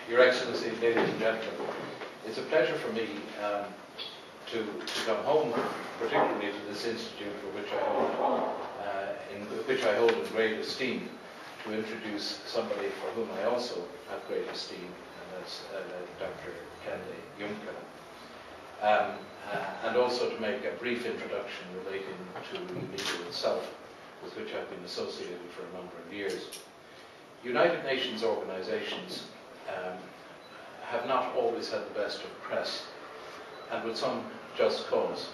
Your Excellency, ladies and gentlemen, it's a pleasure for me to come home, particularly to this institute for which I hold in great esteem, to introduce somebody for whom I also have great esteem, and that's Dr. Kandeh Yumkella. And also to make a brief introduction relating to UNIDO itself, with which I've been associated for a number of years. United Nations organizations have not always had the best of press, and with some just cause.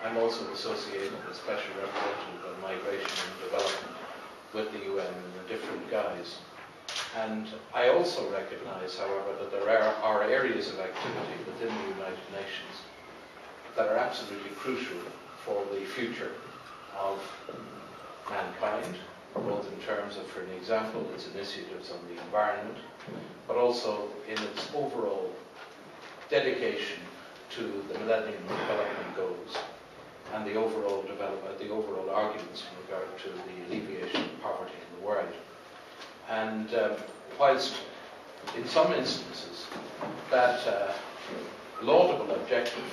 I'm also associated as Special Representative on Migration and Development with the UN in a different guise. And I also recognize, however, that there are areas of activity within the United Nations that are absolutely crucial for the future of mankind, both in terms of, for an example, its initiatives on the environment, but also in its overall dedication to the Millennium Development Goals and the overall arguments in regard to the alleviation of poverty in the world. And whilst in some instances that laudable objective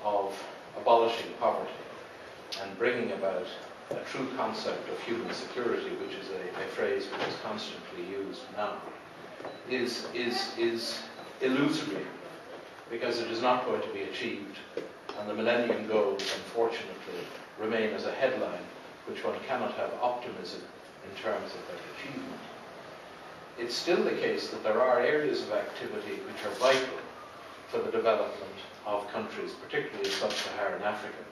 of abolishing poverty and bringing about a true concept of human security, which is a phrase which is constantly used now, is illusory, because it is not going to be achieved, and the Millennium Goals, unfortunately, remain as a headline which one cannot have optimism in terms of their achievement. It's still the case that there are areas of activity which are vital for the development of countries, particularly in sub-Saharan Africa.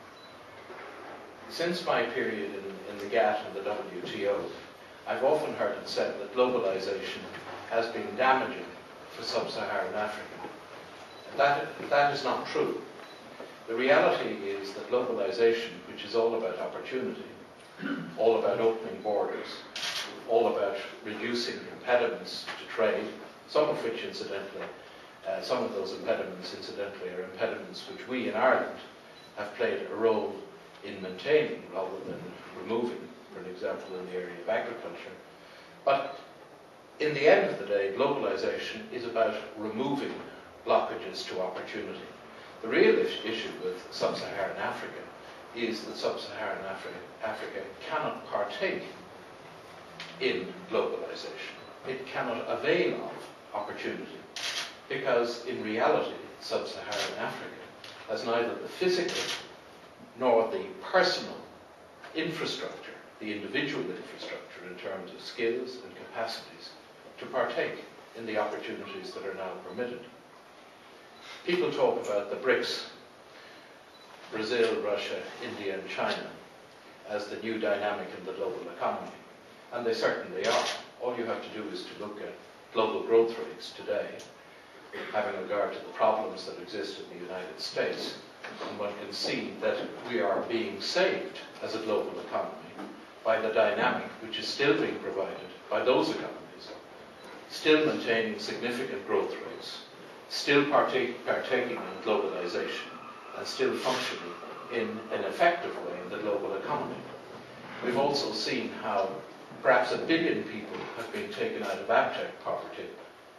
Since my period in the GATT and the WTO, I've often heard it said that globalization has been damaging for sub-Saharan Africa. That is not true. The reality is that globalization, which is all about opportunity, all about opening borders, all about reducing impediments to trade, some of which incidentally, some of those impediments incidentally are impediments which we in Ireland have played a role in maintaining rather than removing, for example, in the area of agriculture. But in the end of the day, globalization is about removing blockages to opportunity. The real issue with sub-Saharan Africa is that sub-Saharan Africa cannot partake in globalization. It cannot avail of opportunity, because in reality, sub-Saharan Africa has neither the physical nor the personal infrastructure, the individual infrastructure in terms of skills and capacities to partake in the opportunities that are now permitted. People talk about the BRICS, Brazil, Russia, India and China, as the new dynamic in the global economy. And they certainly are. All you have to do is to look at global growth rates today, having regard to the problems that exist in the United States, and one can see that we are being saved as a global economy by the dynamic which is still being provided by those economies, still maintaining significant growth rates, still partaking in globalization, and still functioning in an effective way in the global economy. We've also seen how perhaps 1 billion people have been taken out of abject poverty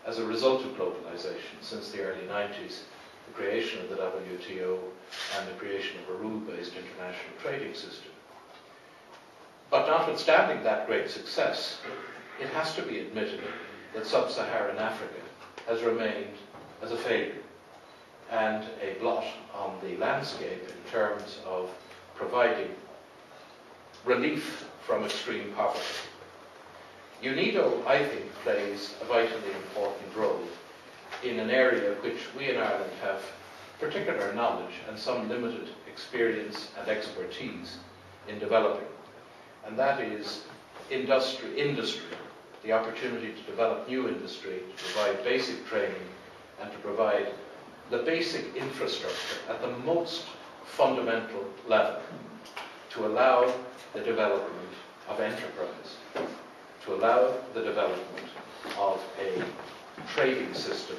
as a result of globalization since the early 90s, the creation of the WTO and the creation of a rule-based international trading system. But notwithstanding that great success, it has to be admitted that sub-Saharan Africa has remained as a failure and a blot on the landscape in terms of providing relief from extreme poverty. UNIDO, I think, plays a vitally important role in an area which we in Ireland have particular knowledge and some limited experience and expertise in developing. And that is industry, the opportunity to develop new industry, to provide basic training, and to provide the basic infrastructure at the most fundamental level to allow the development of enterprise, to allow the development of a trading system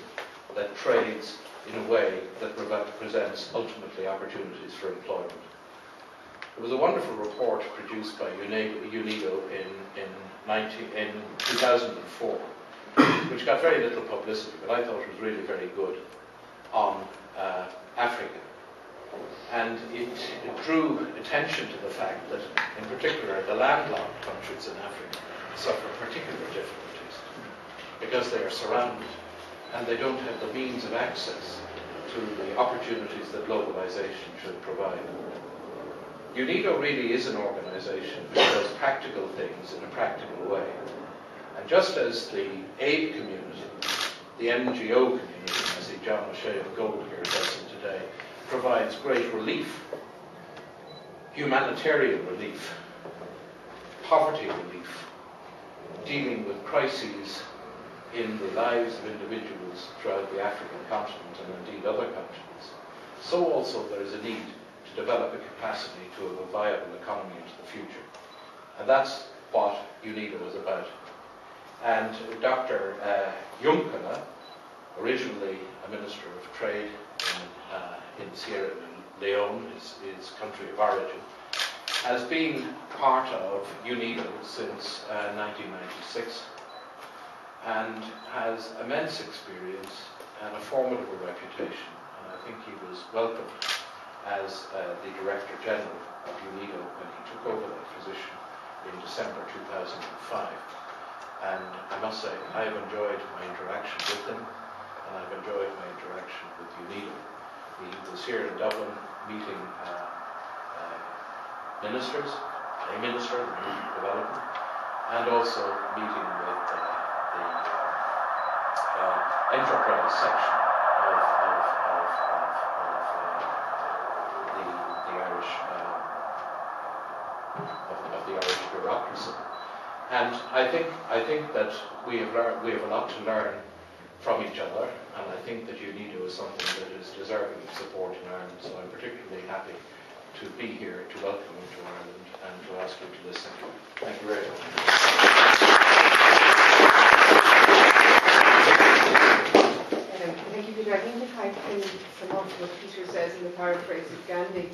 that trades in a way that presents ultimately opportunities for employment. There was a wonderful report produced by UNIDO in 2004 which got very little publicity, but I thought was really very good, on Africa. And it drew attention to the fact that, in particular, the landlocked countries in Africa suffer particular difficulties because they are surrounded and they don't have the means of access to the opportunities that globalization should provide. UNIDO really is an organization that does practical things in a practical way. And just as the aid community, the NGO community, I see John O'Shea of Gold here present today, provides great relief, humanitarian relief, poverty relief, dealing with crises in the lives of individuals throughout the African continent and indeed other continents. So also there is a need to develop a capacity to have a viable economy into the future. And that's what UNIDO is about. And Dr. Yumkella, originally a Minister of Trade in Sierra Leone, his country of origin, has been part of UNIDO since 1996 and has immense experience and a formidable reputation. And I think he was welcomed as the Director General of UNIDO when he took over that position in December 2005. And I must say, I've enjoyed my interaction with him, and I've enjoyed my interaction with UNIDO. He was here in Dublin meeting ministers, a minister of development, and also meeting with the enterprise section of the Irish bureaucracy. And I think that we have a lot to learn from each other, and I think that UNIDO is something that is deserving of support in Ireland. So I'm particularly happy to be here to welcome you to Ireland and to ask you to listen. Thank you very much. Thank you, Peter. I think if I can sum up what Peter says in the paraphrase of Gandhi,